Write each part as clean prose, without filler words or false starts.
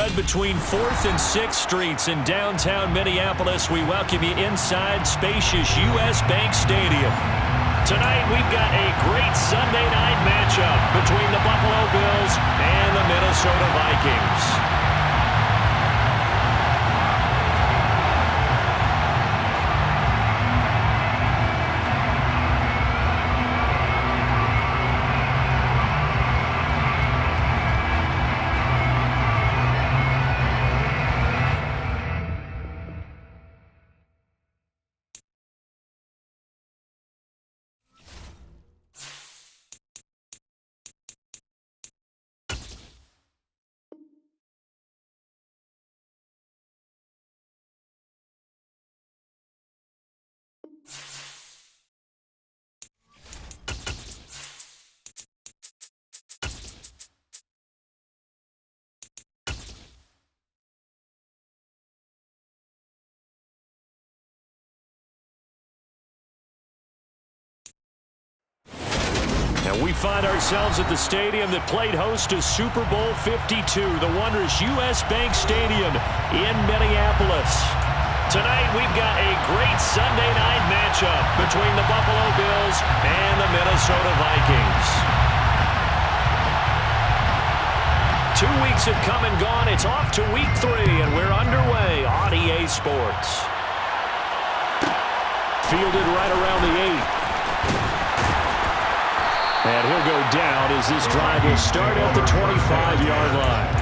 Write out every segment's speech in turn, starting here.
run between 4th and 6th Streets in downtown Minneapolis. We welcome you inside spacious U.S. Bank Stadium. Tonight, we've got a great Sunday night matchup between the Buffalo Bills and the Minnesota Vikings. And we find ourselves at the stadium that played host to Super Bowl 52, the wondrous U.S. Bank Stadium in Minneapolis. Tonight, we've got a great Sunday night matchup between the Buffalo Bills and the Minnesota Vikings. 2 weeks have come and gone. It's off to week 3, and we're underway on EA Sports. Fielded right around the 8. And he'll go down as this drive will start at the 25-yard line.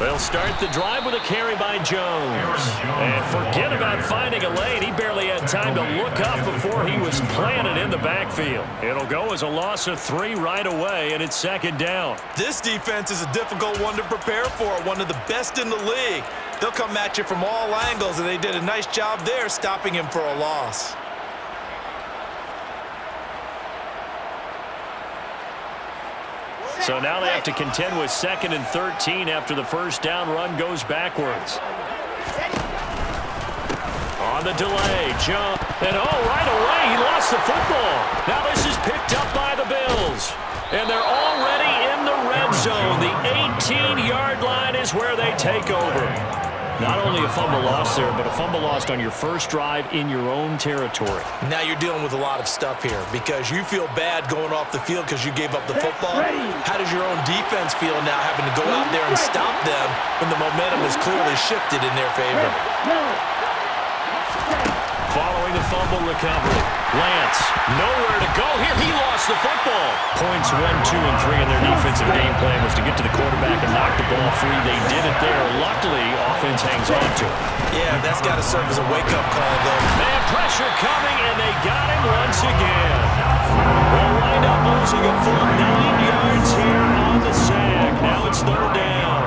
They'll start the drive with a carry by Jones. And forget about finding a lane. He barely had time to look up before he was planted in the backfield. It'll go as a loss of 3 right away, and it's 2nd down. This defense is a difficult one to prepare for, one of the best in the league. They'll come at you from all angles, and they did a nice job there stopping him for a loss. So now they have to contend with 2nd and 13 after the first down run goes backwards. On the delay, jump, and right away he lost the football. Now this is picked up by the Bills. And they're already in the red zone. The 18-yard line is where they take over. Not only a fumble loss there, but a fumble lost on your first drive in your own territory. Now you're dealing with a lot of stuff here because you feel bad going off the field because you gave up the football. How does your own defense feel now having to go out there and stop them when the momentum is clearly shifted in their favor? Following the fumble recovery, Lance, nowhere to go here. He lost the football. Points 1, 2, and 3 in their defensive game plan was to get to the quarterback and knock the ball free. They did it there. Luckily, offense hangs on to it. Yeah, that's got to serve as a wake-up call, though. Man, pressure coming, and they got him once again. They'll wind up losing a full 9 yards here on the sack. Now it's 3rd down.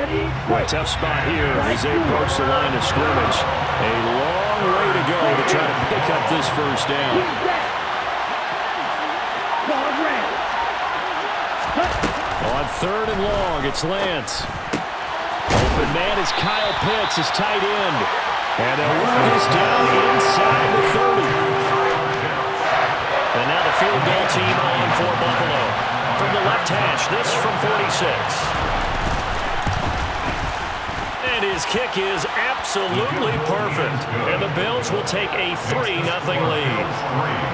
A tough spot here as they approach the line of scrimmage. A long way to go to try to pick up this first down. On 3rd and long, it's Lance. Open man is Kyle Pitts, his tight end. And they'll work this down inside the 30. And now the field goal team on for Buffalo. From the left hash, this from 46. And his kick is absolutely perfect. And the Bills will take a 3-0 lead.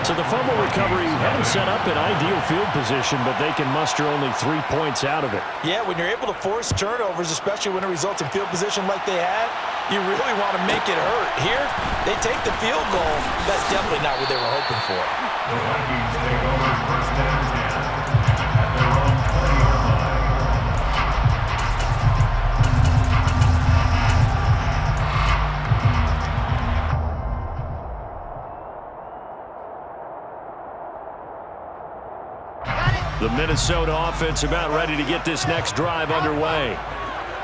So the fumble recovery had him set up in ideal field position, but they can muster only 3 points out of it. Yeah, when you're able to force turnovers, especially when it results in field position like they had, You really want to make it hurt. Here, they take the field goal. That's definitely not what they were hoping for. The Vikings take over 1st and 10 at their own 20-yard line. The Minnesota offense about ready to get this next drive underway.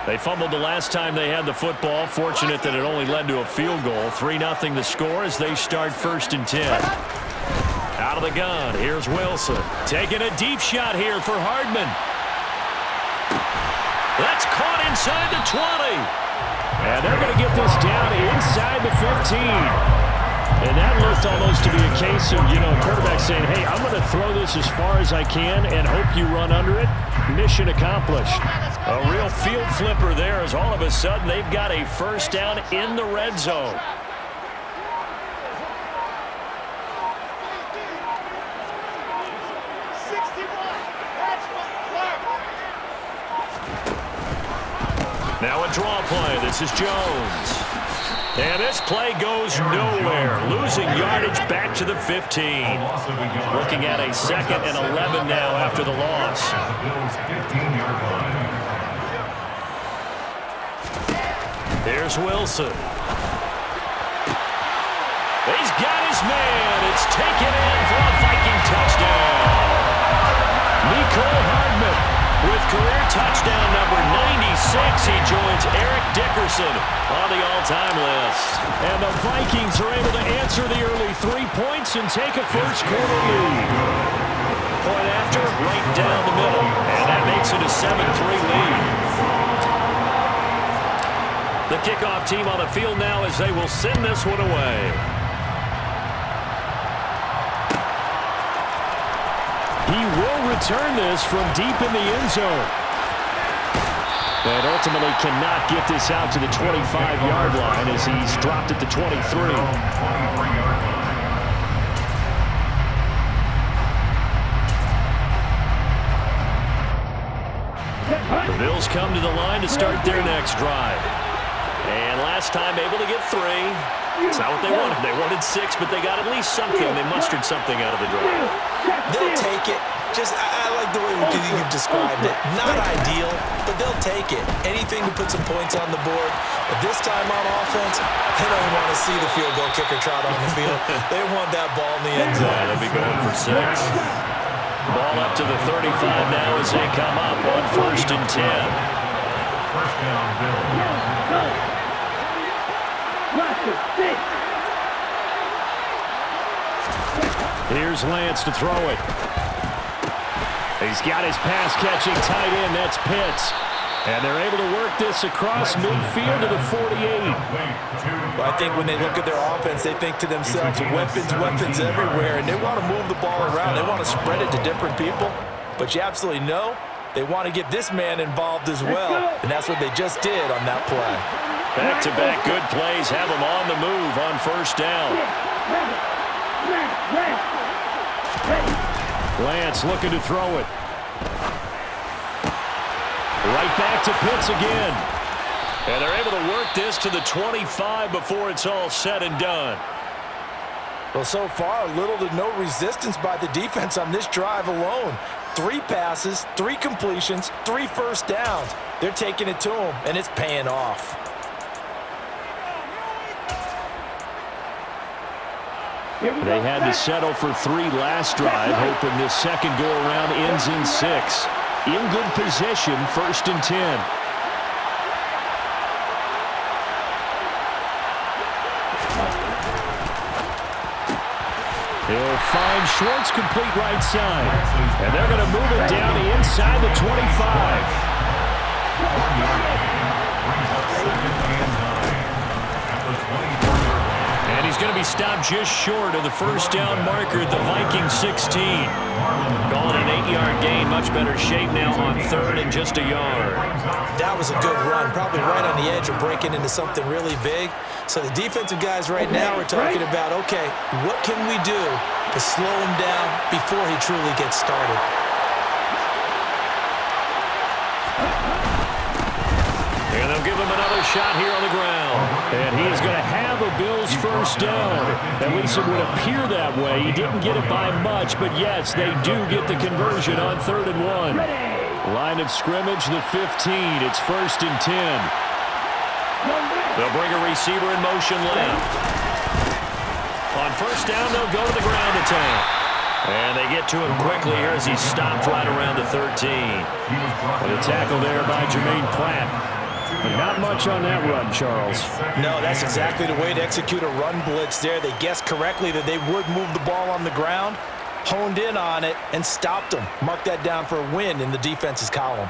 They fumbled the last time they had the football. Fortunate that it only led to a field goal. 3-0 the score as they start 1st and 10. Out of the gun, here's Wilson. Taking a deep shot here for Hardman. That's caught inside the 20. And they're going to get this down inside the 15. And that looked almost to be a case of, quarterback saying, hey, I'm going to throw this as far as I can and hope you run under it. Mission accomplished. A real field flipper there as all of a sudden they've got a 1st down in the red zone. Now a draw play. This is Jones. And this play goes nowhere. Losing yardage back to the 15. Looking at a 2nd and 11 now after the loss. Here's Wilson. He's got his man. It's taken in for a Viking touchdown. Mecole Hardman with career touchdown number 96. He joins Eric Dickerson on the all-time list. And the Vikings are able to answer the early 3 points and take a first-quarter lead. Point after, right down the middle. And that makes it a 7-3 lead. The kickoff team on the field now as they will send this one away. He will return this from deep in the end zone. And ultimately cannot get this out to the 25-yard line as he's dropped at the 23. The Bills come to the line to start their next drive. And last time able to get 3. It's not what they wanted. They wanted 6, but they got at least something. They mustered something out of the drive. They'll take it. I like the way you've described it. Not ideal, but they'll take it. Anything to put some points on the board. But this time on offense, they don't want to see the field goal kicker trot on the field. They want that ball in the end zone. They'll be going for 6. Ball up to the 35 now as they come up on 1st and 10. First down, Bills. Here's Lance to throw it. He's got his pass-catching tight end. That's Pitts. And they're able to work this across midfield to the 48. Well, I think when they look at their offense, they think to themselves, weapons everywhere, and they want to move the ball around. They want to spread it to different people. But you absolutely know they want to get this man involved as well, and that's what they just did on that play. Back-to-back good plays have them on the move on 1st down. Lance looking to throw it. Right back to Pitts again. And they're able to work this to the 25 before it's all said and done. Well, so far, little to no resistance by the defense on this drive alone. 3 passes, 3 completions, 3 first downs. They're taking it to them, and it's paying off. They had to settle for 3 last drive, hoping this second go-around ends in 6. In good position, 1st and 10. He'll find Schwartz complete right side. And they're going to move it down to inside the 25. And he's going to be stopped just short of the first down marker at the Vikings 16. Calling an 8-yard gain, much better shape now on 3rd and just a yard. That was a good run, probably right on the edge of breaking into something really big. So the defensive guys right now are talking about, okay, what can we do to slow him down before he truly gets started? And they'll give him another a shot here on the ground. And he is going to have a Bills first down. At least it would appear that way. He didn't get it by much, but yes, they do get the conversion on 3rd and 1. Line of scrimmage, the 15. It's 1st and 10. They'll bring a receiver in motion left. On 1st down, they'll go to the ground attack. And they get to him quickly here as he stopped right around the 13. And a tackle there by Jermaine Pratt. But not much on that run, Charles. No, that's exactly the way to execute a run blitz there. They guessed correctly that they would move the ball on the ground, honed in on it, and stopped them. Mark that down for a win in the defense's column.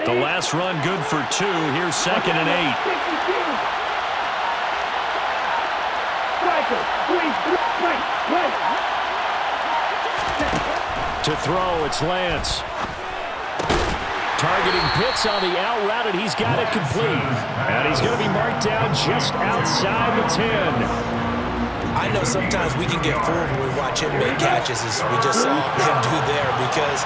The last run good for 2. Here's 2nd and 8. To throw, it's Lance. Targeting Pitts on the out route, and he's got it complete. And he's going to be marked down just outside the 10. I know sometimes we can get fooled when we watch him make catches, as we just saw him do there, because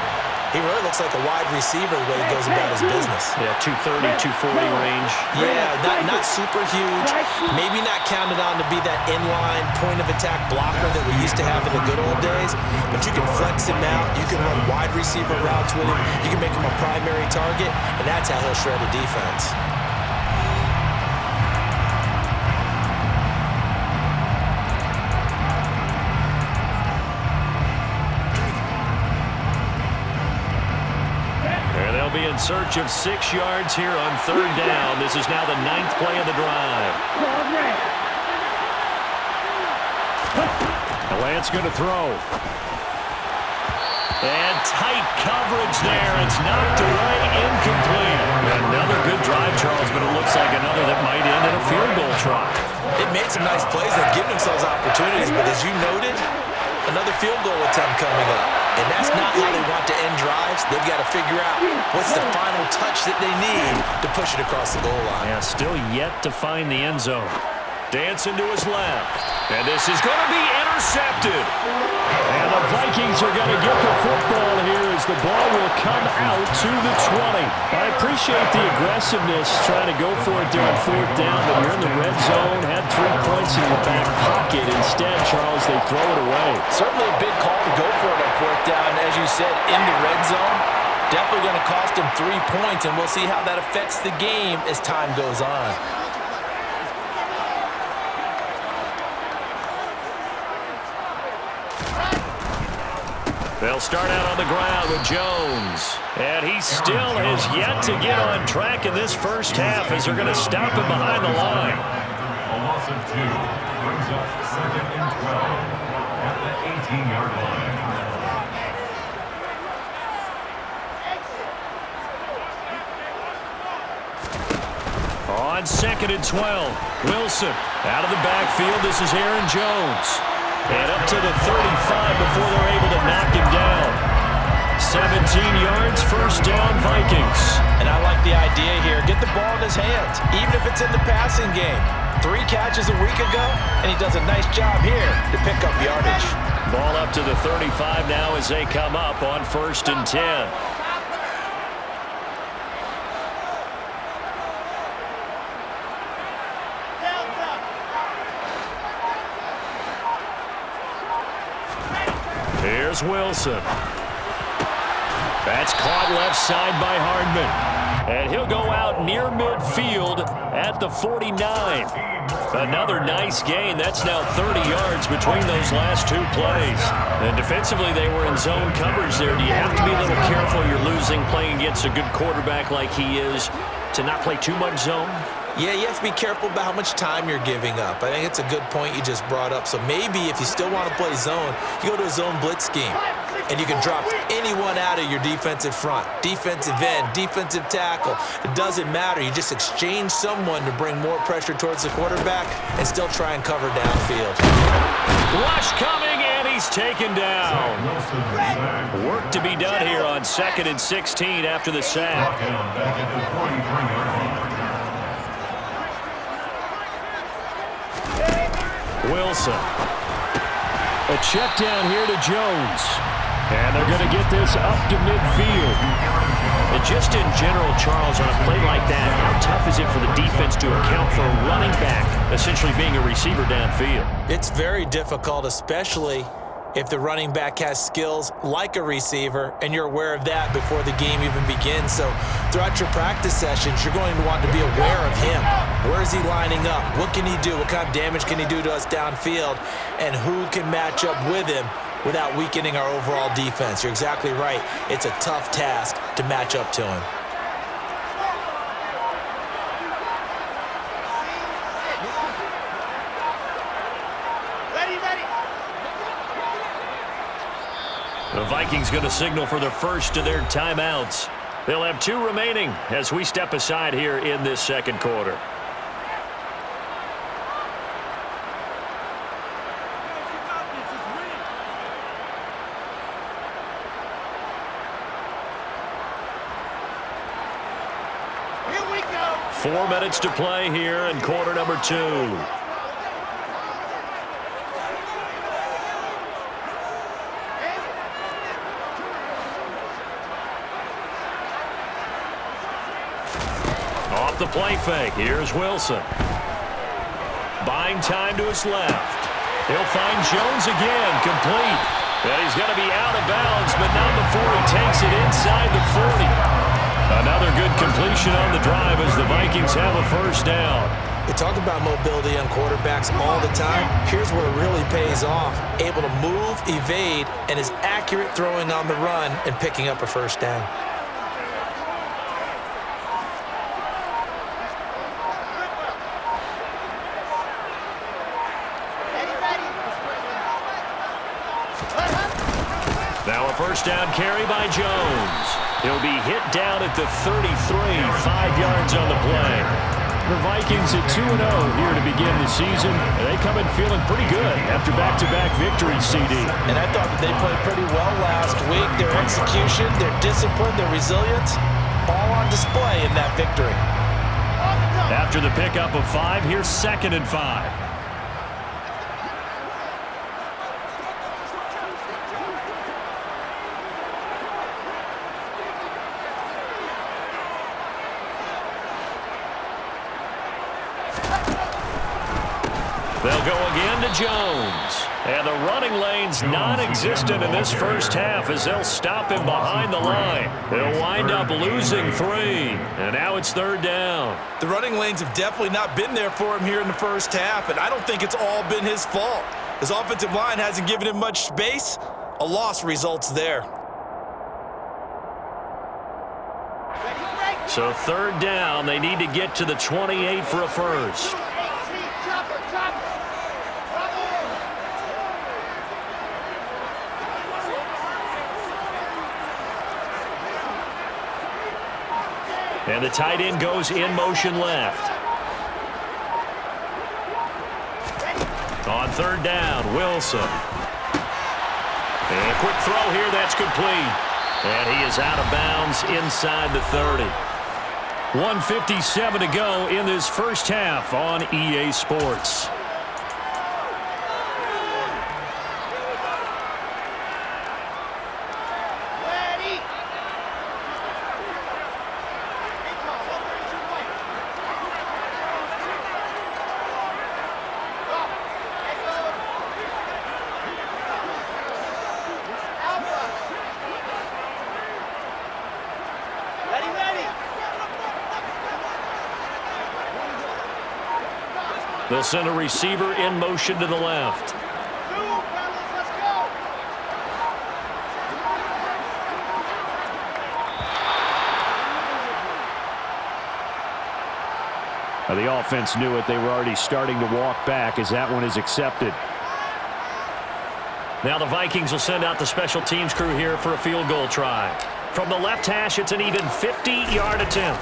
he really looks like a wide receiver the way he goes about his business. Yeah, 230, 240 range. Yeah, not super huge. Maybe not counted on to be that inline point-of-attack blocker that we used to have in the good old days. But you can flex him out. You can run wide receiver routes with him. You can make him a primary target, and that's how he'll shred a defense. Be in search of 6 yards here on 3rd down. This is now the 9th play of the drive. Lance going to throw. And tight coverage there. It's knocked away, incomplete. Another good drive, Charles, but it looks like another that might end in a field goal try. It made some nice plays that give themselves opportunities, but as you noted, another field goal attempt coming up. And that's not how they want to end drives. They've got to figure out what's the final touch that they need to push it across the goal line. Yeah, still yet to find the end zone. Dancing to his left. And this is going to be intercepted. And the Vikings are going to get the football here as the ball will come out to the 20. I appreciate the aggressiveness trying to go for it there on 4th down, but you're in the red zone, had 3 points in your back pocket. Instead, Charles, they throw it away. Certainly a big call to go for it on 4th down, as you said, in the red zone. Definitely going to cost them 3 points, and we'll see how that affects the game as time goes on. They'll start out on the ground with Jones. And he still has yet to get on track in this first half as they're going to stop him behind the line. A loss of 2 brings up 2nd and 12 at the 18-yard line. On 2nd and 12, Wilson out of the backfield. This is Aaron Jones. And up to the 35 before they're able to knock him down. 17 yards, first down, Vikings. And I like the idea here. Get the ball in his hands, even if it's in the passing game. 3 catches a week ago, and he does a nice job here to pick up yardage. Ball up to the 35 now as they come up on 1st and 10. Here's Wilson. That's caught left side by Hardman. And he'll go out near midfield at the 49. Another nice gain. That's now 30 yards between those last 2 plays. And defensively, they were in zone coverage there. Do you have to be a little careful? You're losing playing against a good quarterback like he is to not play too much zone? Yeah, you have to be careful about how much time you're giving up. I think it's a good point you just brought up. So maybe if you still want to play zone, you go to a zone blitz scheme. And you can drop anyone out of your defensive front, defensive end, defensive tackle. It doesn't matter. You just exchange someone to bring more pressure towards the quarterback and still try and cover downfield. Rush coming, and he's taken down. Work to be done here on 2nd and 16 after the sack. Wilson. A check down here to Jones. And they're going to get this up to midfield. And just in general, Charles, on a play like that, how tough is it for the defense to account for a running back essentially being a receiver downfield? It's very difficult, especially if the running back has skills like a receiver, and you're aware of that before the game even begins. So throughout your practice sessions, you're going to want to be aware of him. Where is he lining up? What can he do? What kind of damage can he do to us downfield? And who can match up with him without weakening our overall defense? You're exactly right. It's a tough task to match up to him. The Vikings going to signal for the first of their timeouts. They'll have 2 remaining as we step aside here in this second quarter. Here we go. 4 minutes to play here in quarter number 2. The play fake. Here's Wilson. Buying time to his left. He'll find Jones again, complete. And he's going to be out of bounds, but not before he takes it inside the 40. Another good completion on the drive as the Vikings have a first down. We talk about mobility on quarterbacks all the time. Here's where it really pays off. Able to move, evade, and is accurate throwing on the run and picking up a first down. Now a first down carry by Jones. He'll be hit down at the 33, 5 yards on the play. The Vikings at 2-0 here to begin the season. They come in feeling pretty good after back-to-back victories, CD. And I thought that they played pretty well last week. Their execution, their discipline, their resilience, all on display in that victory. After the pickup of 5, here's 2nd and 5. They'll go again to Jones. And the running lane's non-existent in this first half as they'll stop him behind the line. They'll wind up losing 3. And now it's 3rd down. The running lanes have definitely not been there for him here in the first half, and I don't think it's all been his fault. His offensive line hasn't given him much space. A loss results there. So 3rd down, they need to get to the 28 for a first. And the tight end goes in motion left. On 3rd down, Wilson. And a quick throw here, that's complete. And he is out of bounds inside the 30. 1:57 to go in this first half on EA Sports. They'll send a receiver in motion to the left. The offense knew it. They were already starting to walk back as that one is accepted. Now the Vikings will send out the special teams crew here for a field goal try. From the left hash, it's an even 50-yard attempt.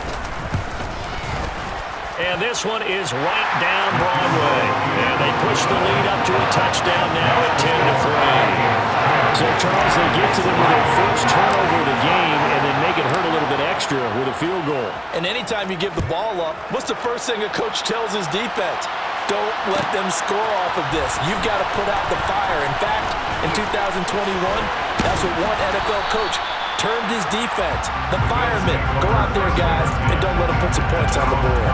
And this one is right down Broadway. And they push the lead up to a touchdown now at 10-3. So, Charles, they get to them with their first turnover of the game and then make it hurt a little bit extra with a field goal. And anytime you give the ball up, what's the first thing a coach tells his defense? Don't let them score off of this. You've got to put out the fire. In fact, in 2021, that's what one NFL coach termed his defense. The firemen. Go out there, guys, and don't let them put some points on the board.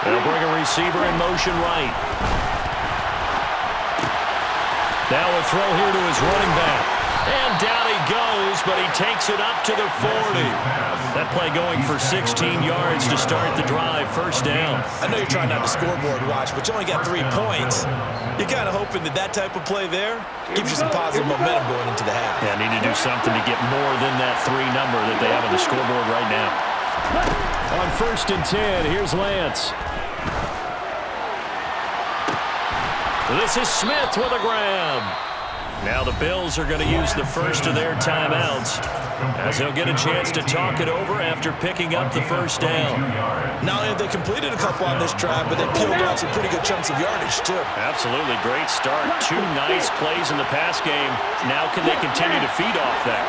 They'll bring a receiver in motion right. Now a throw here to his running back. And down he goes, but he takes it up to the 40. That play going for 16 yards to start the drive. First down. I know you're trying not to scoreboard watch, but you only got 3 points. You're kind of hoping that that type of play there gives you some positive momentum going into the half. Yeah, need to do something to get more than that 3 number that they have on the scoreboard right now. On 1st and 10, here's Lance. This is Smith with a grab. Now the Bills are going to use the first of their timeouts as they'll get a chance to talk it over after picking up the first down. Not only have they completed a couple on this drive, but they peeled off some pretty good chunks of yardage, too. Absolutely. Great start. 2 nice plays in the pass game. Now can they continue to feed off that?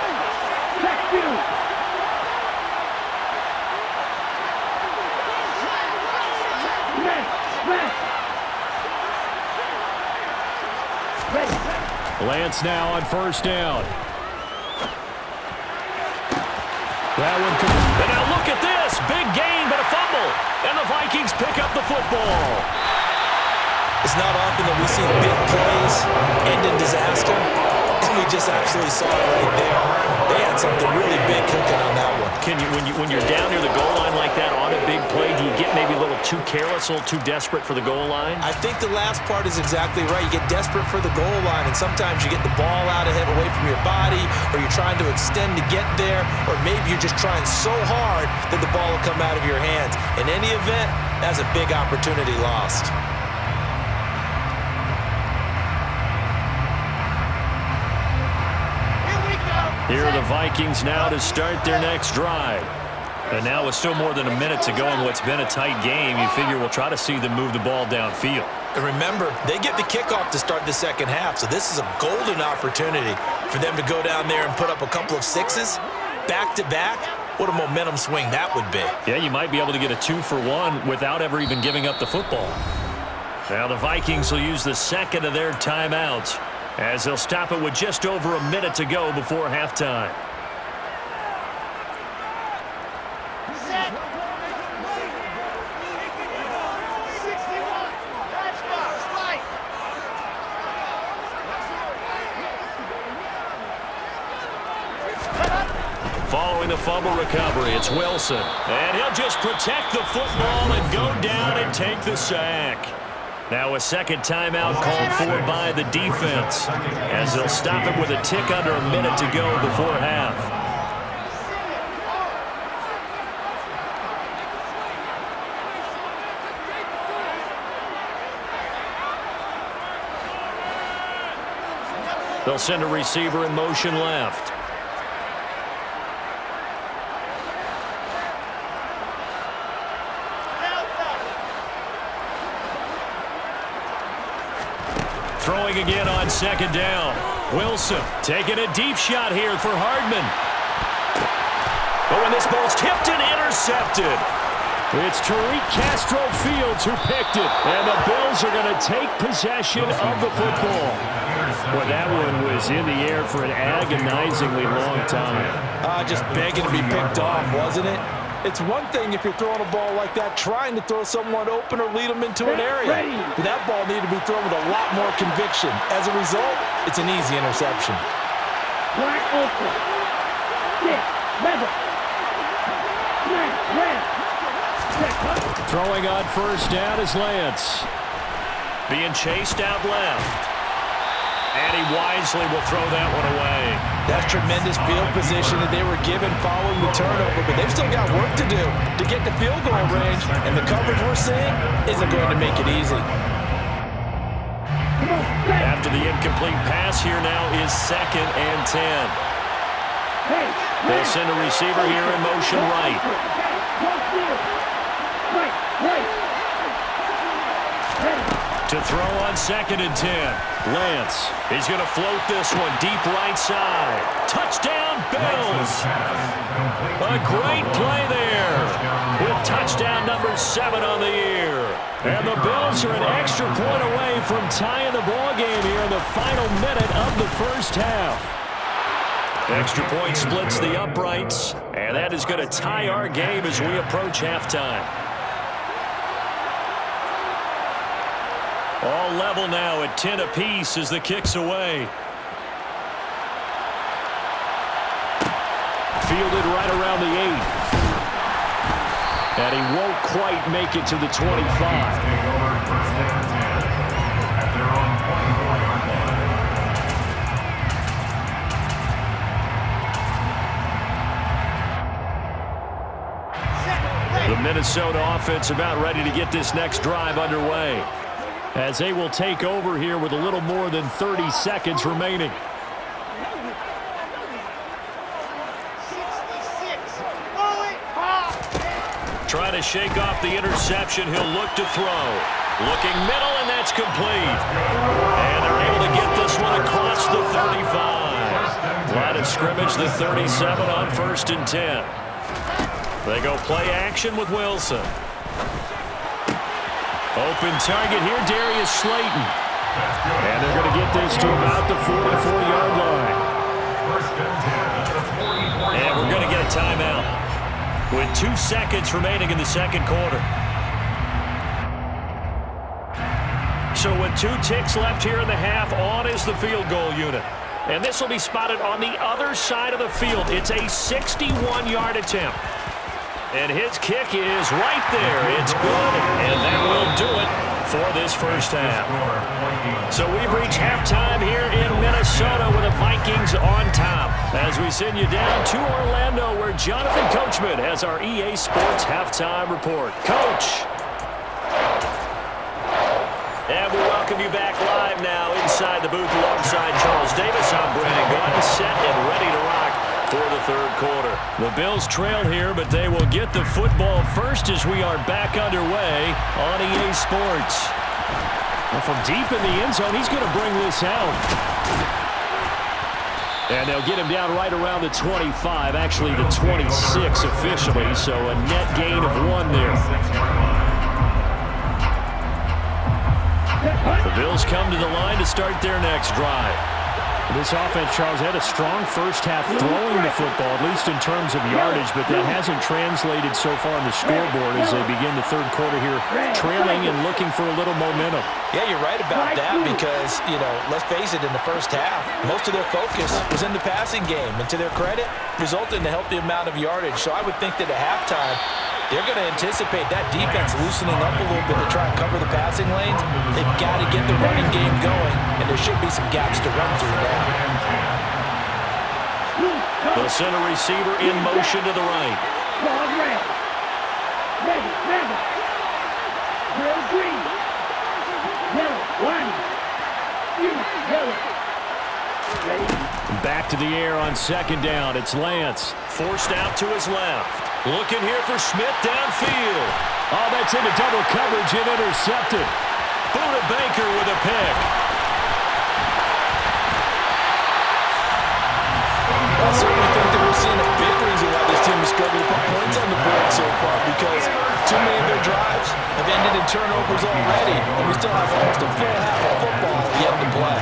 Lance now on 1st down. That one could... And now look at this. Big gain, but a fumble. And the Vikings pick up the football. It's not often that we see big plays end in disaster. And we just absolutely saw it right there. They had something really big cooking on that one. Can you, when you're down near the goal line like that on a big play, do you get maybe a little too careless, a little too desperate for the goal line? I think the last part is exactly right. You get desperate for the goal line, and sometimes you get the ball out ahead away from your body, or you're trying to extend to get there, or maybe you're just trying so hard that the ball will come out of your hands. In any event, that's a big opportunity lost. Here are the Vikings now to start their next drive. And now with still more than a minute to go in what's been a tight game, you figure we'll try to see them move the ball downfield. And remember, they get the kickoff to start the second half, so this is a golden opportunity for them to go down there and put up a couple of sixes back-to-back. What a momentum swing that would be. Yeah, you might be able to get a 2-for-1 without ever even giving up the football. Now the Vikings will use the second of their timeouts as they'll stop it with just over a minute to go before halftime. Set. 61. Touchdown. Right. Following the fumble recovery, it's Wilson. And he'll just protect the football and go down and take the sack. Now a second timeout called for by the defense as they'll stop it with a tick under a minute to go before half. They'll send a receiver in motion left. Throwing again on second down. Wilson taking a deep shot here for Hardman. But when this ball's tipped and intercepted, it's Tariq Castro Fields who picked it. And the Bills are going to take possession of the football. Well, that one was in the air for an agonizingly long time. Just begging to be picked off, wasn't it? It's one thing if you're throwing a ball like that, trying to throw someone open or lead them into an area. But that ball needed to be thrown with a lot more conviction. As a result, it's an easy interception. Throwing on first down is Lance. Being chased out left. And he wisely will throw that one away. That's tremendous field position that they were given following the turnover, but they've still got work to do to get to field goal range, and the coverage we're seeing isn't going to make it easy. After the incomplete pass, here now is 2nd and 10. They'll send a receiver here in motion right. To throw on 2nd and 10. Lance. He's going to float this one deep right side. Touchdown, Bills. A great play there. With touchdown number 7 on the year. And the Bills are an extra point away from tying the ball game here in the final minute of the first half. Extra point splits the uprights. And that is going to tie our game as we approach halftime. All level now at 10 apiece as the kick's away. Fielded right around the 8. And he won't quite make it to the 25. The Minnesota offense about ready to get this next drive underway, as they will take over here with a little more than 30 seconds remaining. 66. Trying to shake off the interception. He'll look to throw. Looking middle, and that's complete. And they're able to get this one across the 35. Line of scrimmage, the 37 on 1st and 10. They go play action with Wilson. Open target here, Darius Slayton. And they're going to get this to about the 44-yard line. And we're going to get a timeout with 2 seconds remaining in the second quarter. So with 2 ticks left here in the half, on is the field goal unit. And this will be spotted on the other side of the field. It's a 61-yard attempt. And his kick is right there. It's good, and that will do it for this first half. So we've reached halftime here in Minnesota with the Vikings on top, as we send you down to Orlando, where Jonathan Coachman has our EA Sports halftime report. Coach. And we welcome you back live now inside the booth alongside Charles Davis. I'm Brandon Gordon, set and ready to rock for the third quarter. The Bills trail here, but they will get the football first as we are back underway on EA Sports. And from deep in the end zone, he's going to bring this out. And they'll get him down right around the 25, actually the 26 officially, so a net gain of 1 there. The Bills come to the line to start their next drive. This offense, Charles, had a strong first half throwing the football, at least in terms of yardage, but that hasn't translated so far on the scoreboard as they begin the third quarter here, trailing and looking for a little momentum. Yeah, you're right about that because, let's face it, in the first half, most of their focus was in the passing game, and to their credit, resulted in a healthy amount of yardage. So I would think that at halftime, they're going to anticipate that defense loosening up a little bit to try and cover the passing lanes. They've got to get the running game going, and there should be some gaps to run through now. The center receiver in motion to the right. Back to the air on 2nd down. It's Lance. Forced out to his left. Looking here for Smith downfield. Oh, that's into double coverage and intercepted. Buda Baker with a pick. I certainly think that we're seeing a big reason why this team is struggling to put points on the board so far, because too many of their drives have ended in turnovers already, and we still have almost a full half of football yet to play.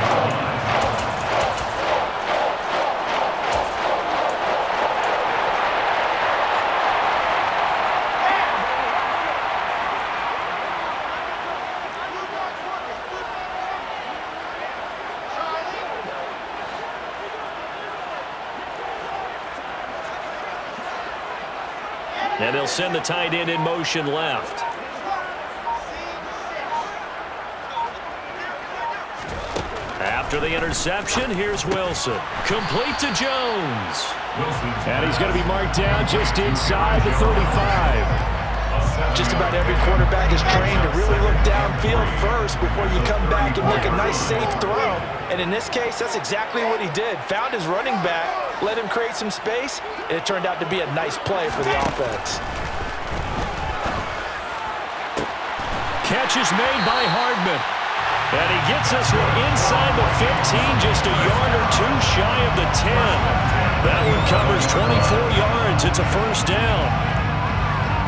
And they'll send the tight end in motion left. After the interception, here's Wilson. Complete to Jones. And he's going to be marked down just inside the 35. Just about every quarterback is trained to really look downfield first before you come back and make a nice, safe throw. And in this case, that's exactly what he did. Found his running back, let him create some space, and it turned out to be a nice play for the offense. Catch is made by Hardman. And he gets this one inside the 15, just a yard or two shy of the 10. That one covers 24 yards. It's a first down.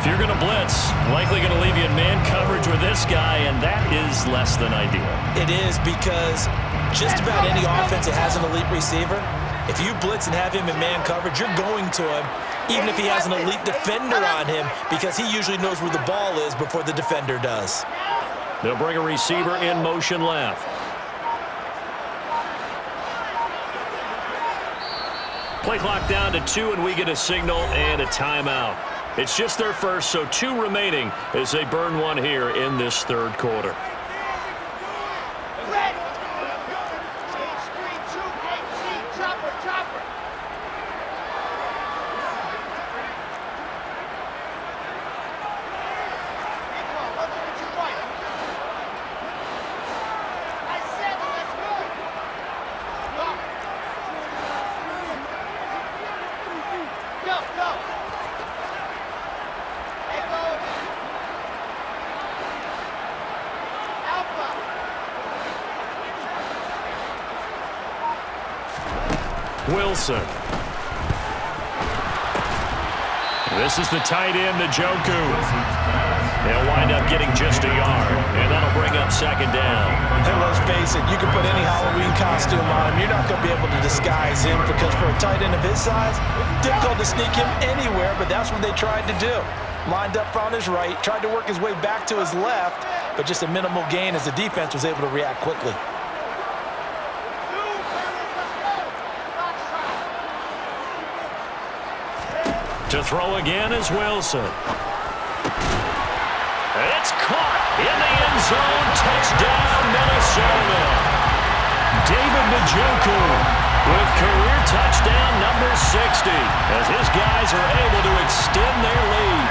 If you're going to blitz, likely going to leave you in man coverage with this guy, and that is less than ideal. It is, because just about any offense that has an elite receiver, if you blitz and have him in man coverage, you're going to him, even if he has an elite defender on him, because he usually knows where the ball is before the defender does. They'll bring a receiver in motion left. Play clock down to 2, and we get a signal and a timeout. It's just their first, so 2 remaining as they burn one here in this third quarter. Red. Change screen 2, AT. Chopper, chopper. Nico, look at your right. I said let's go. Go. Go. Echo. Alpha. Wilson. This is the tight end, Njoku. They'll wind up getting just a yard, and that'll bring up second down. And let's face it, you can put any Halloween costume on him. You're not going to be able to disguise him, because for a tight end of his size, difficult to sneak him anywhere, but that's what they tried to do. Lined up on his right, tried to work his way back to his left, but just a minimal gain as the defense was able to react quickly. To throw again is Wilson. It's caught in the end zone. Touchdown, Minnesota. David Njoku with career touchdown number 60 as his guys are able to extend their lead.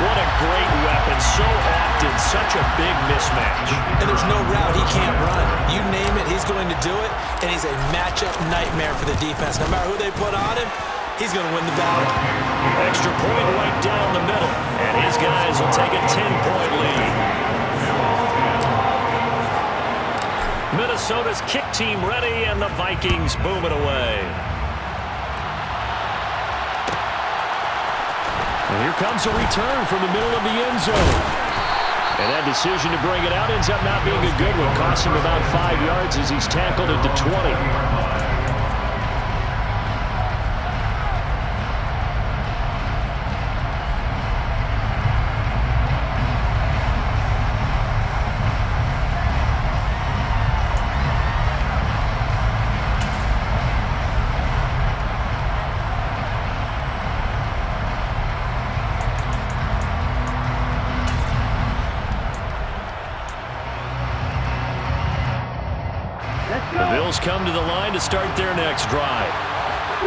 What a great weapon. So often, such a big mismatch. And there's no route he can't run. You name it, he's going to do it, and he's a matchup nightmare for the defense. No matter who they put on him, he's going to win the battle. Extra point right down the middle, and his guys will take a 10-point lead. Minnesota's kick team ready, and the Vikings boom it away. And here comes a return from the middle of the end zone. And that decision to bring it out ends up not being a good one. Cost him about 5 yards as he's tackled at the 20. The Bills come to the line to start their next drive.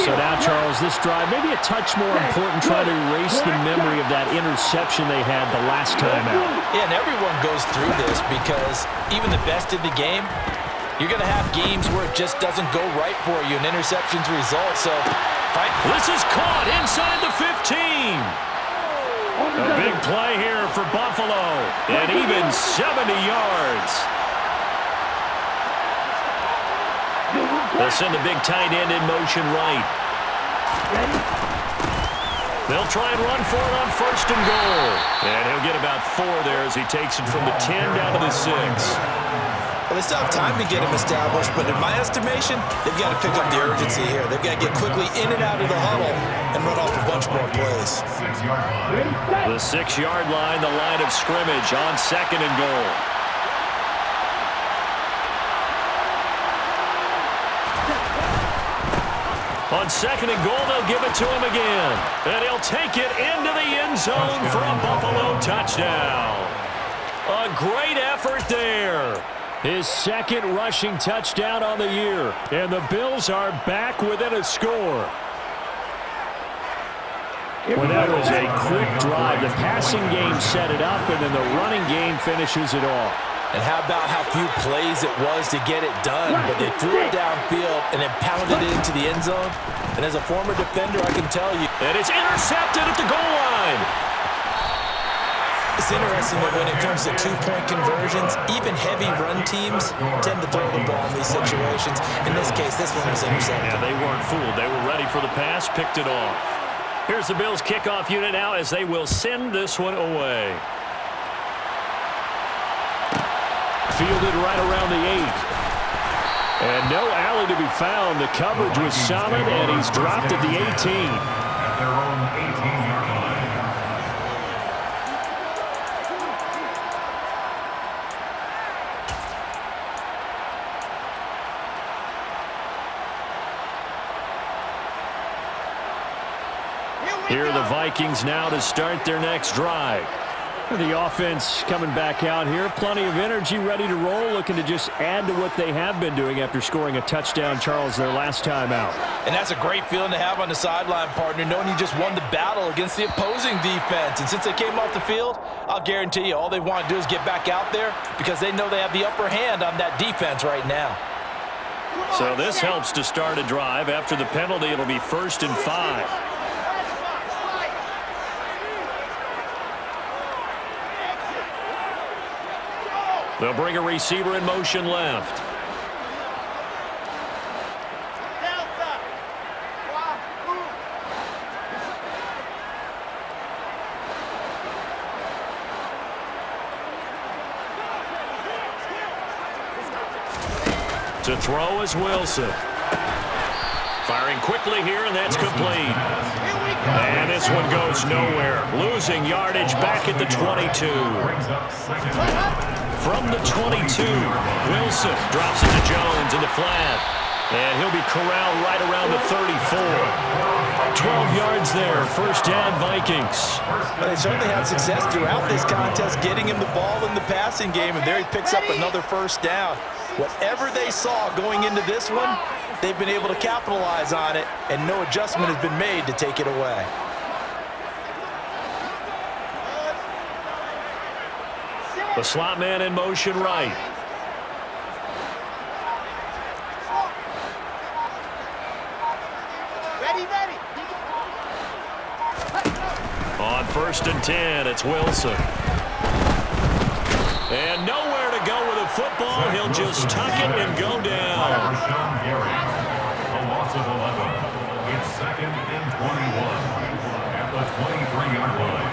So now, Charles, this drive maybe a touch more important, trying to erase the memory of that interception they had the last time out. Yeah, and everyone goes through this, because even the best in the game, you're going to have games where it just doesn't go right for you, and interceptions result. So, this is caught inside the 15. A big play here for Buffalo, and even 70 yards. They'll send the big tight end in motion right. They'll try and run for it on first and goal. And he'll get about 4 there as he takes it from the 10 down to the 6. Well, they still have time to get him established, but in my estimation, they've got to pick up the urgency here. They've got to get quickly in and out of the huddle and run off a bunch more plays. 6-yard line. The 6-yard line, the line of scrimmage on second and goal. On second and goal, they'll give it to him again. And he'll take it into the end zone for a Buffalo touchdown. A great effort there. His second rushing touchdown on the year. And the Bills are back within a score. Well, that was a quick drive. The passing game set it up, and then the running game finishes it off. And how about how few plays it was to get it done, but they threw it downfield and then pounded it into the end zone. And as a former defender, I can tell you. And it's intercepted at the goal line. It's interesting that when it comes to two-point conversions, even heavy run teams tend to throw the ball in these situations. In this case, this one was intercepted. Yeah, they weren't fooled. They were ready for the pass, picked it off. Here's the Bills kickoff unit now as they will send this one away. Fielded right around the 8. And no alley to be found. The coverage was solid, and he's dropped at the 18. At their own 18-yard line. Here are the Vikings now to start their next drive. The offense coming back out here. Plenty of energy, ready to roll, looking to just add to what they have been doing after scoring a touchdown, Charles, their last time out. And that's a great feeling to have on the sideline, partner, knowing you just won the battle against the opposing defense. And since they came off the field, I'll guarantee you all they want to do is get back out there because they know they have the upper hand on that defense right now. So this helps to start a drive. After the penalty, it'll be 1st and 5. They'll bring a receiver in motion left. To throw is Wilson. Firing quickly here, and that's complete. And this one goes nowhere. Losing yardage back at the 22. From the 22, Wilson drops it to Jones in the flat. And he'll be corralled right around the 34. 12 yards there, 1st down Vikings. They certainly had success throughout this contest, getting him the ball in the passing game, and there he picks up another 1st down. Whatever they saw going into this one, they've been able to capitalize on it, and no adjustment has been made to take it away. The slot man in motion right. Ready. On 1st and 10, it's Wilson. And nowhere to go with the football. He'll just tuck it and go down. Rashawn Gary. A loss of 11. It's 2nd and 21 at the 23-yard line.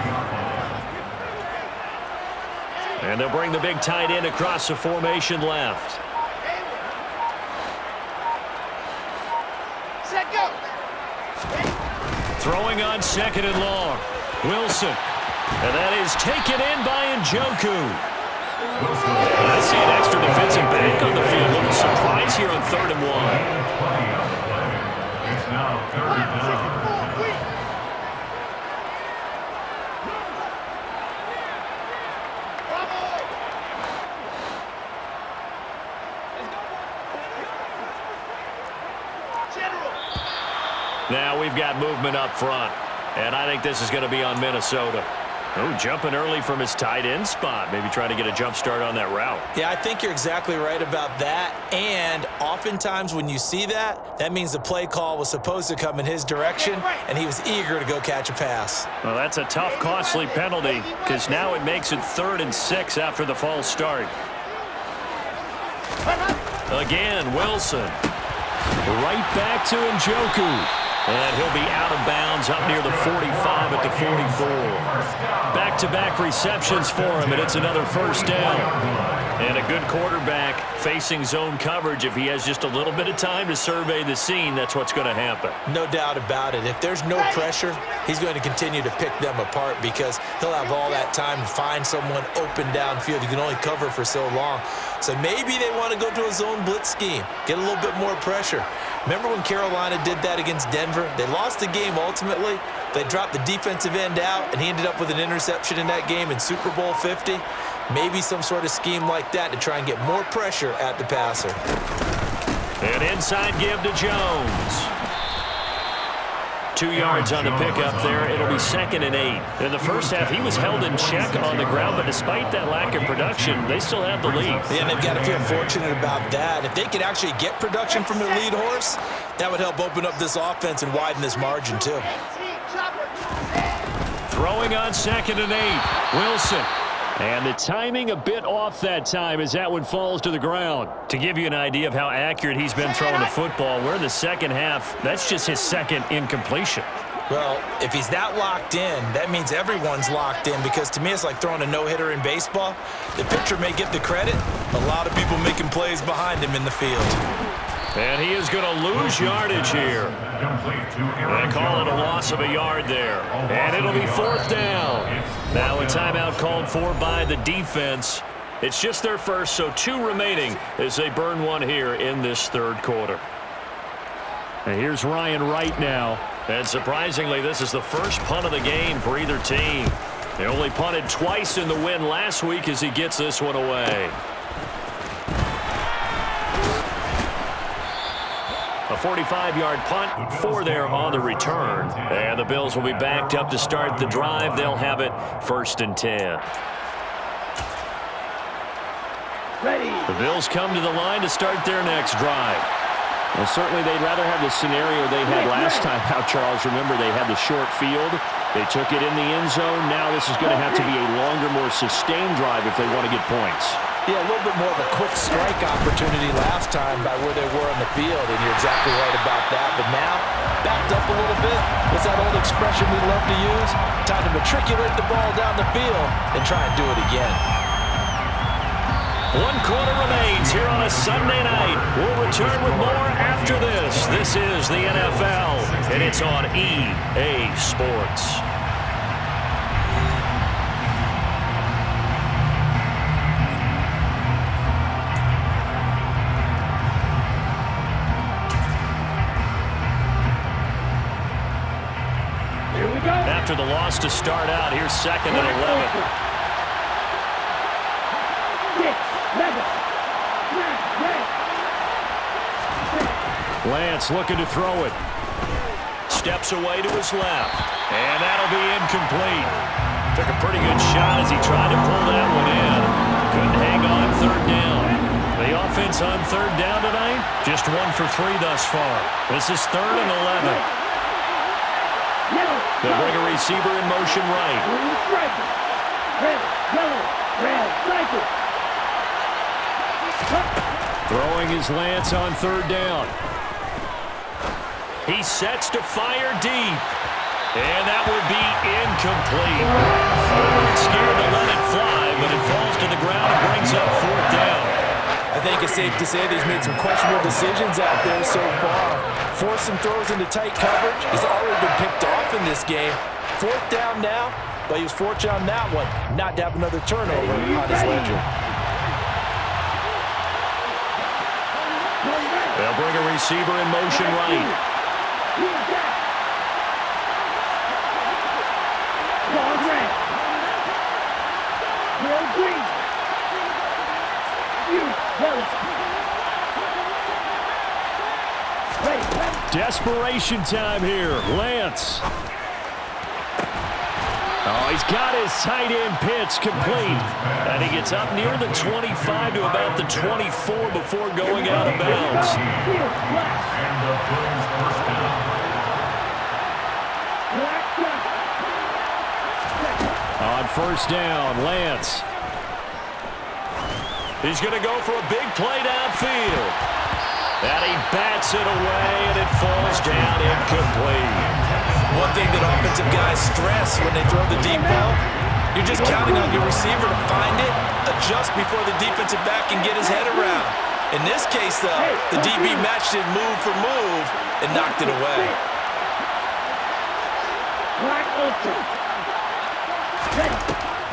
And they'll bring the big tight end across the formation left. Set, go. Throwing on 2nd and long. Wilson. And that is taken in by Njoku. I see an extra defensive back on the field. A little surprise here on 3rd and 1. It's now 3rd down. Now we've got movement up front, and I think this is going to be on Minnesota. Oh, jumping early from his tight end spot. Maybe trying to get a jump start on that route. Yeah, I think you're exactly right about that. And oftentimes when you see that, that means the play call was supposed to come in his direction, and he was eager to go catch a pass. Well, that's a tough, costly penalty because now it makes it 3rd and 6 after the false start. Again, Wilson. Right back to Njoku. And he'll be out of bounds up near the 45 at the 44. Back-to-back receptions for him, and it's another 1st down. And a good quarterback facing zone coverage. If he has just a little bit of time to survey the scene, that's what's going to happen. No doubt about it. If there's no pressure, he's going to continue to pick them apart because he'll have all that time to find someone open downfield. You can only cover for so long. So maybe they want to go to a zone blitz scheme, get a little bit more pressure. Remember when Carolina did that against Denver? They lost the game ultimately. They dropped the defensive end out, and he ended up with an interception in that game in Super Bowl 50. Maybe some sort of scheme like that to try and get more pressure at the passer. An inside give to Jones. 2 yards on the pickup there. It'll be 2nd and 8. In the first half, he was held in check on the ground, but despite that lack of production, they still have the lead. Yeah, and they've got to feel fortunate about that. If they could actually get production from their lead horse, that would help open up this offense and widen this margin, too. Throwing on 2nd and 8. Wilson. And the timing a bit off that time as that one falls to the ground. To give you an idea of how accurate he's been throwing the football, we're in the second half. That's just his second incompletion. Well, if he's that locked in, that means everyone's locked in, because to me it's like throwing a no-hitter in baseball. The pitcher may get the credit. A lot of people making plays behind him in the field. And he is going to lose yardage here. They call it a loss of a yard there. And it'll be 4th down. Now a timeout called for by the defense. It's just their first, so 2 remaining as they burn one here in this 3rd quarter. And here's Ryan Wright now. And surprisingly, this is the first punt of the game for either team. They only punted twice in the win last week as he gets this one away. A 45-yard punt, 4 there on the return. And the Bills will be backed up to start the drive. They'll have it 1st and 10. The Bills come to the line to start their next drive. Well, certainly they'd rather have the scenario they had last time out, Charles. Remember, they had the short field. They took it in the end zone. Now this is going to have to be a longer, more sustained drive if they want to get points. Yeah, a little bit more of a quick strike opportunity last time by where they were on the field, and you're exactly right about that. But now, backed up a little bit. What's that old expression we love to use? Time to matriculate the ball down the field and try and do it again. 1 quarter remains here on a Sunday night. We'll return with more after this. This is the NFL, and it's on EA Sports. After the loss to start out, here's 2nd and 11. Lance looking to throw it. Steps away to his left. And that'll be incomplete. Took a pretty good shot as he tried to pull that one in. Couldn't hang on 3rd down. The offense on 3rd down tonight, just 1 for 3 thus far. This is 3rd and 11. They'll bring a receiver in motion right. Throwing his Lance on 3rd down. He sets to fire deep. And that will be incomplete. Scared to let it fly, but it falls to the ground and brings up 4th down. I think it's safe to say that he's made some questionable decisions out there so far. Forced some throws into tight coverage. He's already been picked off in this game. 4th down now, but he was fortunate on that one not to have another turnover on his ledger. They'll bring a receiver in motion right. Desperation time here. Lance. Oh, he's got his tight end pitch complete. And he gets up near the 25 to about the 24 before going out of bounds. On 1st down, Lance. He's going to go for a big play downfield. And he bats it away, and it falls down incomplete. One thing that offensive guys stress when they throw the deep ball, you're just counting on your receiver to find it, adjust before the defensive back can get his head around. In this case, though, the DB matched it move for move and knocked it away.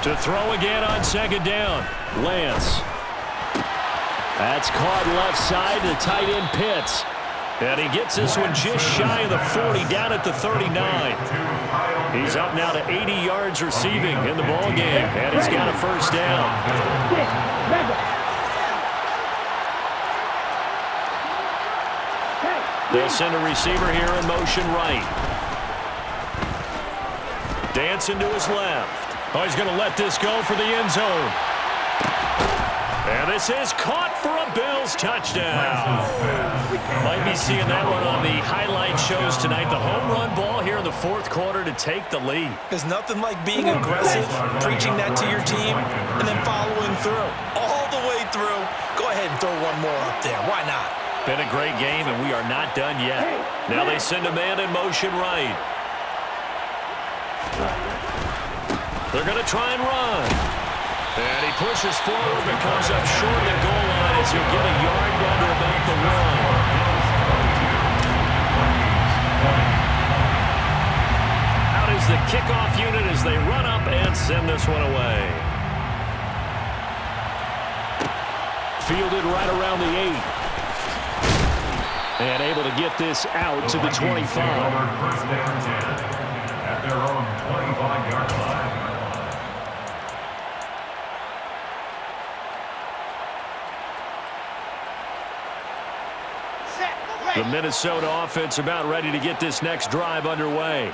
To throw again on 2nd down, Lance. That's caught left side to the tight end Pitts. And he gets this one just shy of the 40, down at the 39. He's up now to 80 yards receiving in the ballgame, and he's got a 1st down. They'll send a receiver here in motion right. Dancing to his left. Oh, he's going to let this go for the end zone. And this is caught for a Bills touchdown. Might be seeing that one on the highlight shows tonight. The home run ball here in the fourth quarter to take the lead. There's nothing like being aggressive, preaching that to your team, and then following through. All the way through. Go ahead and throw one more up there. Why not? Been a great game, and we are not done yet. Now they send a man in motion right. They're going to try and run. And he pushes forward but comes up short of the goal line as he'll get a yard down to about the one. Out is the kickoff unit as they run up and send this one away. Fielded right around the 8. And able to get this out to the 25. First down 10 at their own 25-yard line. The Minnesota offense about ready to get this next drive underway.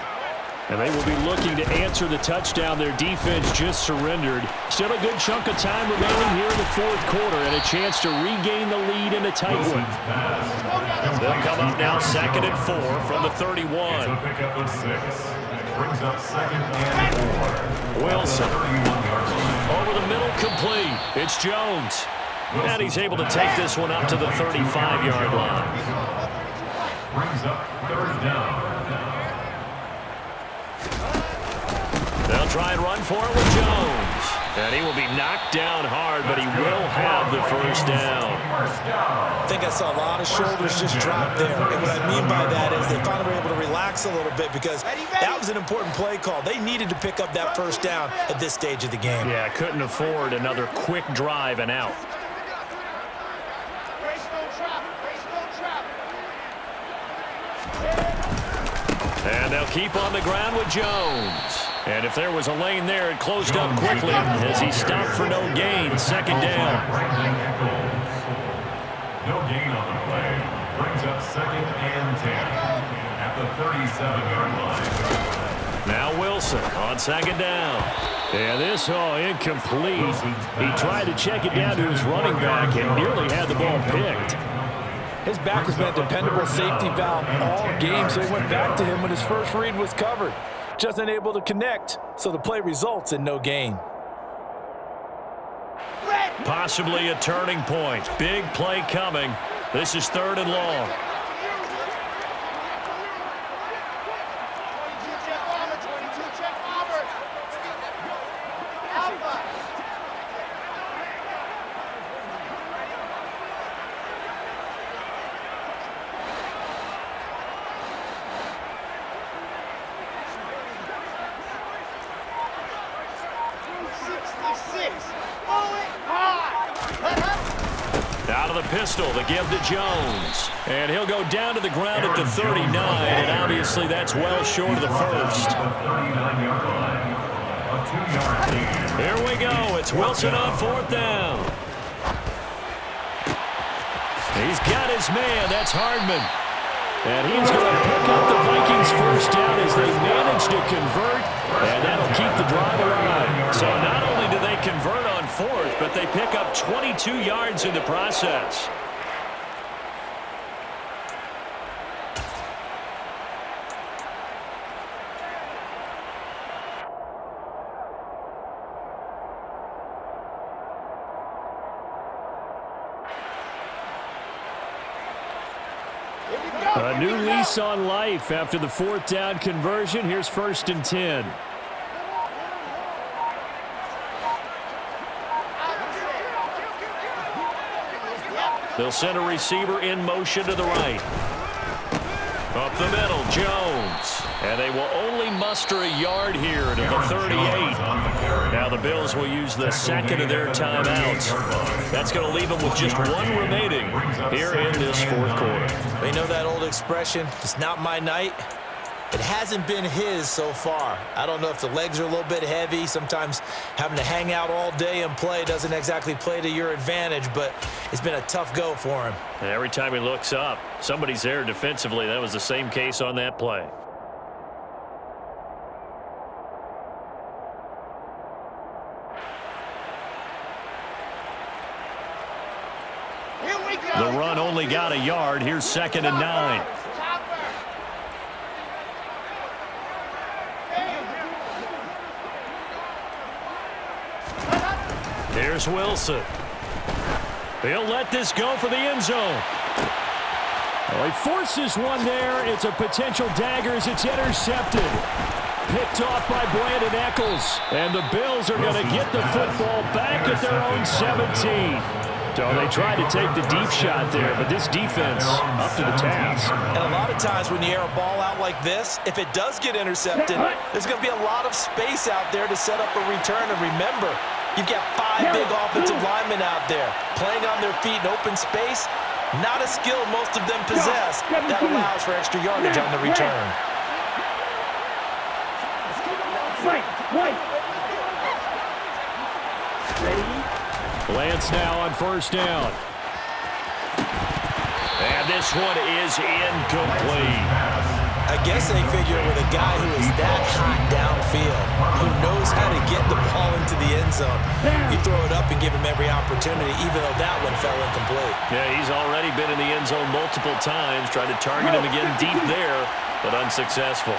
And they will be looking to answer the touchdown their defense just surrendered. Still a good chunk of time remaining here in the fourth quarter and a chance to regain the lead in a tight one. They'll come up now 2nd and 4 from the 31. It's a pickup of 6. Brings up 2nd and 4. Wilson. Over the middle, complete. It's Jones. And he's able to take this one up to the 35-yard line. Brings up 3rd down. They'll try and run for it with Jones. And he will be knocked down hard, but he will have the first down. I think I saw a lot of shoulders just drop there. And what I mean by that is they finally were able to relax a little bit because that was an important play call. They needed to pick up that first down at this stage of the game. Yeah, couldn't afford another quick drive and out. And they'll keep on the ground with Jones. And if there was a lane there, it closed up quickly as he stopped for no gain. 2nd down. No gain on the play. Brings up 2nd and 10 at the 37-yard line. Now Wilson on 2nd down. And this, incomplete. He tried to check it down to his running back and nearly had the ball picked. His back has been a dependable safety valve all game, so he went back to him when his first read was covered. Just unable to connect, so the play results in no gain. Possibly a turning point. Big play coming. This is 3rd and long. Out of the pistol, the give to Jones. And he'll go down to the ground at the 39, and obviously that's well short of the first. Here we go. It's Wilson on 4th down. He's got his man. That's Hardman. And he's going to pick up the Vikings' first down as they manage to convert, and that'll keep the drive alive. So not only do they convert on 4th, but they pick up 22 yards in the process. A new lease on life after the 4th down conversion. Here's 1st and 10. They'll send a receiver in motion to the right. Up the middle, Jones. And they will only muster a yard here to the 38. Now the Bills will use the 2nd of their timeouts. That's going to leave them with just 1 remaining here in this 4th quarter. They know that old expression, it's not my night. It hasn't been his so far. I don't know if the legs are a little bit heavy. Sometimes having to hang out all day and play doesn't exactly play to your advantage, but it's been a tough go for him. And every time he looks up, somebody's there defensively. That was the same case on that play. Here we go. The run only got a yard. Here's 2nd and 9. Here's Wilson. He'll let this go for the end zone. Well, he forces one there. It's a potential dagger as it's intercepted. Picked off by Brandon Echols. And the Bills are going to get the football back at their own 17. So they tried to take the deep shot there, but this defense up to the task. And a lot of times when you air a ball out like this, if it does get intercepted, there's going to be a lot of space out there to set up a return. And remember, you've got 5 big offensive linemen out there playing on their feet in open space. Not a skill most of them possess that allows for extra yardage on the return. Lance now on 1st down. And this one is incomplete. I guess they figure with a guy who is that hot downfield, who knows how to get the ball into the end zone, you throw it up and give him every opportunity, even though that one fell incomplete. Yeah, he's already been in the end zone multiple times, tried to target him again deep there, but unsuccessful.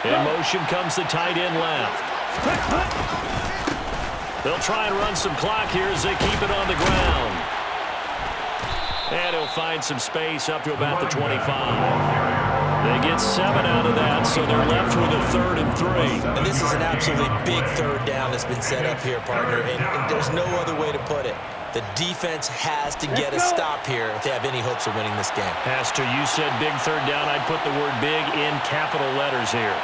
In motion comes the tight end left. They'll try and run some clock here as they keep it on the ground. And he'll find some space up to about the 25. They get 7 out of that, so they're left with a 3rd and 3. And this is an absolutely big 3rd down that's been set up here, partner, and there's no other way to put it. The defense has to get a stop here if they have any hopes of winning this game. Has to. You said big 3rd down. I'd put the word big in capital letters here.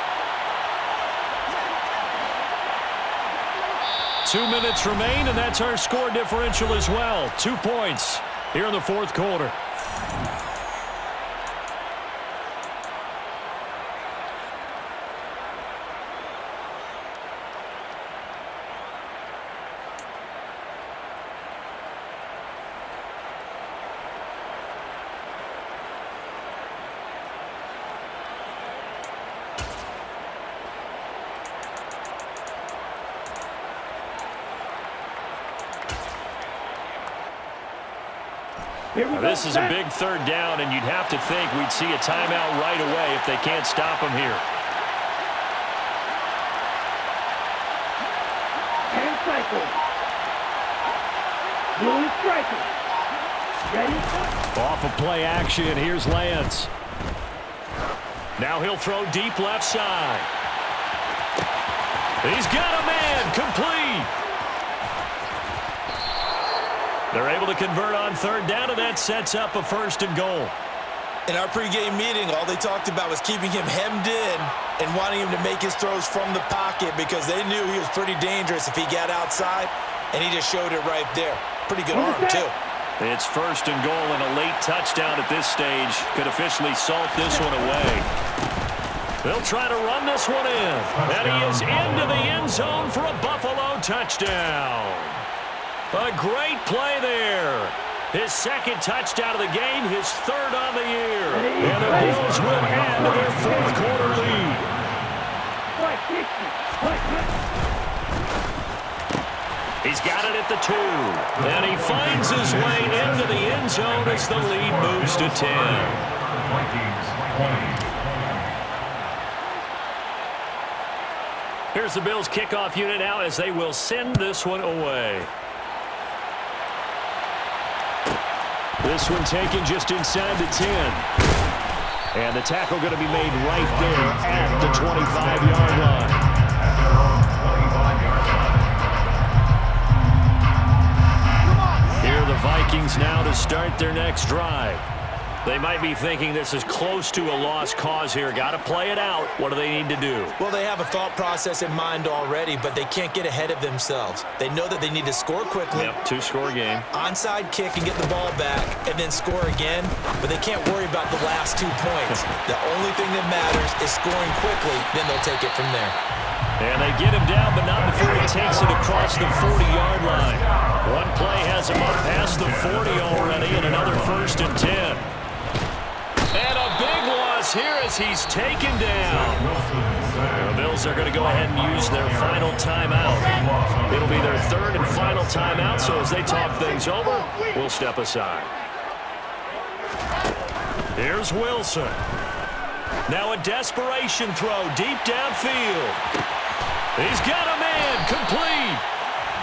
2 minutes remain, and that's our score differential as well. 2 points here in the 4th quarter. This is a big 3rd down, and you'd have to think we'd see a timeout right away if they can't stop him here. And cycle. Blue striker. Ready? Off of play action, here's Lance. Now he'll throw deep left side. He's got a man, complete. They're able to convert on 3rd down, and that sets up a 1st and goal. In our pregame meeting, all they talked about was keeping him hemmed in and wanting him to make his throws from the pocket because they knew he was pretty dangerous if he got outside, and he just showed it right there. Pretty good arm, too. It's 1st and goal, and a late touchdown at this stage could officially salt this one away. They'll try to run this one in, and he is into the end zone for a Buffalo touchdown. A great play there. His 2nd touchdown of the game, his 3rd on the year. And the Bills will add to their 4th quarter lead. He's got it at the 2. And he finds his way into the end zone as the lead moves to 10. Here's the Bills kickoff unit now as they will send this one away. This one taken just inside the 10. And the tackle going to be made right there at the 25-yard line. Here are the Vikings now to start their next drive. They might be thinking this is close to a lost cause here. Got to play it out. What do they need to do? Well, they have a thought process in mind already, but they can't get ahead of themselves. They know that they need to score quickly. Yep, 2-score game. Onside kick and get the ball back and then score again, but they can't worry about the last 2 points. The only thing that matters is scoring quickly, then they'll take it from there. And they get him down, but not before he takes it across the 40-yard line. One play has him up past the 40 already, and another 1st and 10. And a big loss is here as he's taken down. The Bills are going to go ahead and use their final timeout. It'll be their third and final timeout, so as they talk things over, we'll step aside. Here's Wilson. Now a desperation throw deep downfield. He's got a man, complete.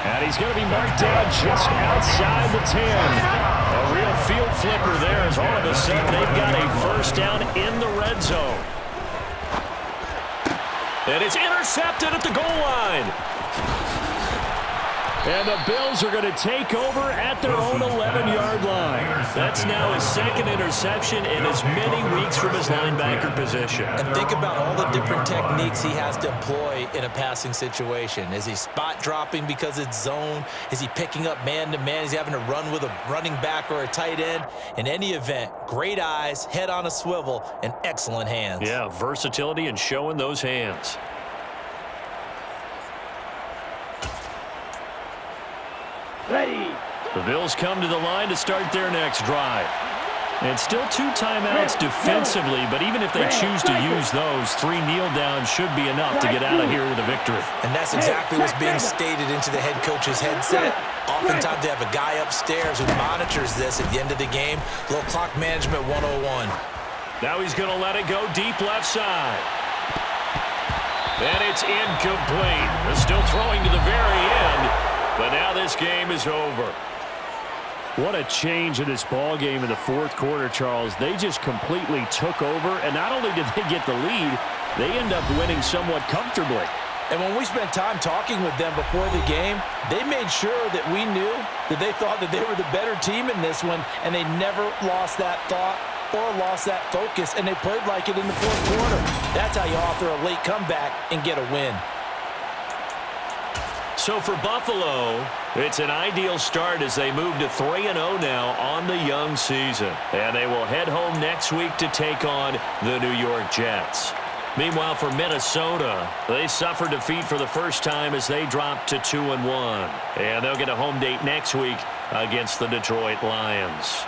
And he's going to be marked down just outside the 10. A real field flipper there as all of a sudden they've got a first down in the red zone. And it's intercepted at the goal line. And the Bills are going to take over at their own 11-yard line. That's now his second interception in as many weeks from his linebacker position. And think about all the different techniques he has to employ in a passing situation. Is he spot dropping because it's zone? Is he picking up man-to-man? Is he having to run with a running back or a tight end? In any event, great eyes, head on a swivel, and excellent hands. Yeah, versatility and showing those hands. Ready. The Bills come to the line to start their next drive. And still 2 timeouts defensively, but even if they choose to use those, 3 kneel downs should be enough to get out of here with a victory. And that's exactly what's being stated into the head coach's headset. Oftentimes they have a guy upstairs who monitors this at the end of the game. Little clock management 101. Now he's going to let it go deep left side. And it's incomplete. They're still throwing to the very end. But now this game is over. What a change in this ball game in the fourth quarter, Charles. They just completely took over, and not only did they get the lead, they end up winning somewhat comfortably. And when we spent time talking with them before the game, they made sure that we knew that they thought that they were the better team in this one, and they never lost that thought or lost that focus, and they played like it in the fourth quarter. That's how you author a late comeback and get a win. So for Buffalo, it's an ideal start as they move to 3-0 now on the young season. And they will head home next week to take on the New York Jets. Meanwhile, for Minnesota, they suffered defeat for the first time as they dropped to 2-1. And they'll get a home date next week against the Detroit Lions.